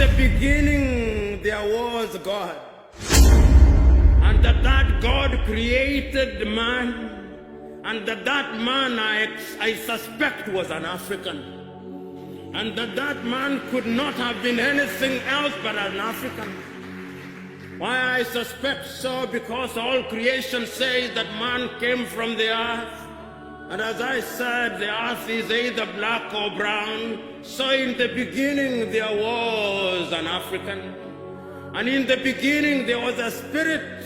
the beginning there was God, and that God created man, and that man I suspect was an African, and that man could not have been anything else but an African. Why I suspect so? Because all creation says that man came from the earth. And as I said, the earth is either black or brown. So in the beginning there was an African. And in the beginning there was a spirit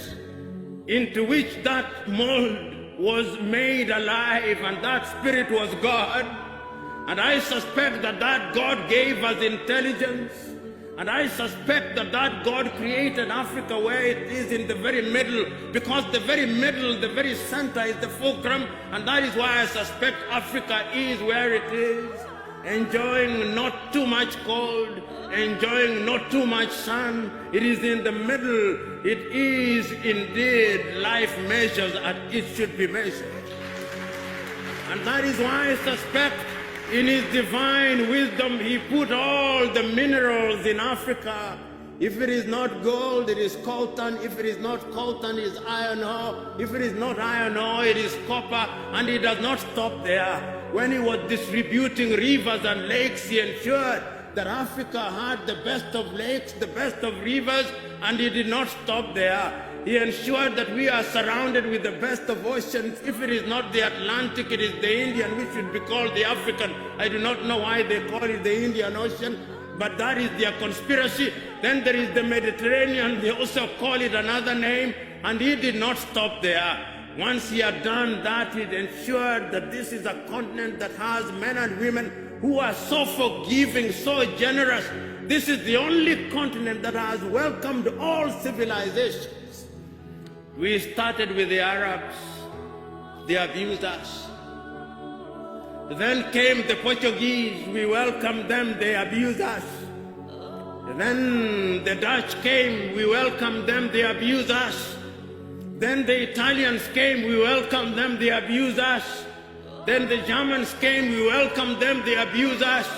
into which that mold was made alive, and that spirit was God. And I suspect that God gave us intelligence. And I suspect that God created Africa where it is in the very middle, because the very middle, the very center is the fulcrum, and that is why I suspect Africa is where it is, enjoying not too much cold, enjoying not too much sun. It is in the middle. It is indeed life measures as it should be measured. And that is why I suspect in his divine wisdom, he put all the minerals in Africa. If it is not gold, it is coltan. If it is not coltan, it is iron ore. If it is not iron ore, it is copper. And he does not stop there. When he was distributing rivers and lakes, he ensured that Africa had the best of lakes, the best of rivers, and he did not stop there. He ensured that we are surrounded with the best of oceans. If it is not the Atlantic, it is the Indian, which should be called the African. I do not know why they call it the Indian Ocean, but that is their conspiracy. Then there is the Mediterranean. They also call it another name, and he did not stop there. Once he had done that, he ensured that this is a continent that has men and women who are so forgiving, so generous. This is the only continent that has welcomed all civilizations. We started with the Arabs. They abused us. Then came the Portuguese. We welcomed them. They abused us. Then the Dutch came. We welcomed them. They abused us. Then the Italians came. We welcomed them. They abused us. Then the Germans came. We welcomed them. They abused us.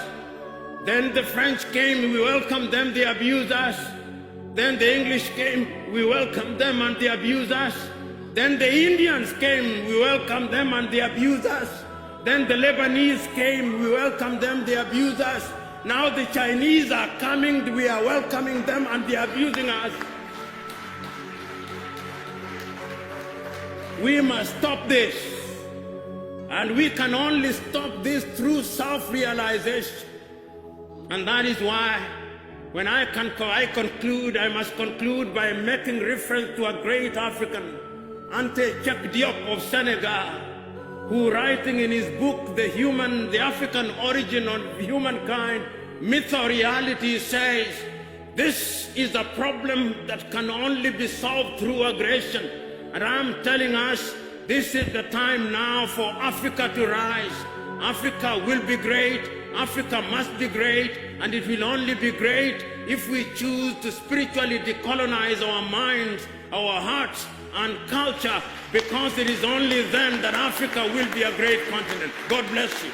Then the French came. We welcomed them. They abused us. Then the English came, we welcomed them and they abused us. Then the Indians came, we welcomed them and they abused us. Then the Lebanese came, we welcomed them, they abused us. Now the Chinese are coming, we are welcoming them and they are abusing us. We must stop this. And we can only stop this through self-realization. And that is why when I conclude, I must conclude by making reference to a great African, Ante Cheikh Diop of Senegal, who writing in his book, The African Origin of Humankind, Myth or Reality, says, this is a problem that can only be solved through aggression. And I'm telling us, this is the time now for Africa to rise. Africa will be great. Africa must be great, and it will only be great if we choose to spiritually decolonize our minds, our hearts, and culture, because it is only then that Africa will be a great continent. God bless you.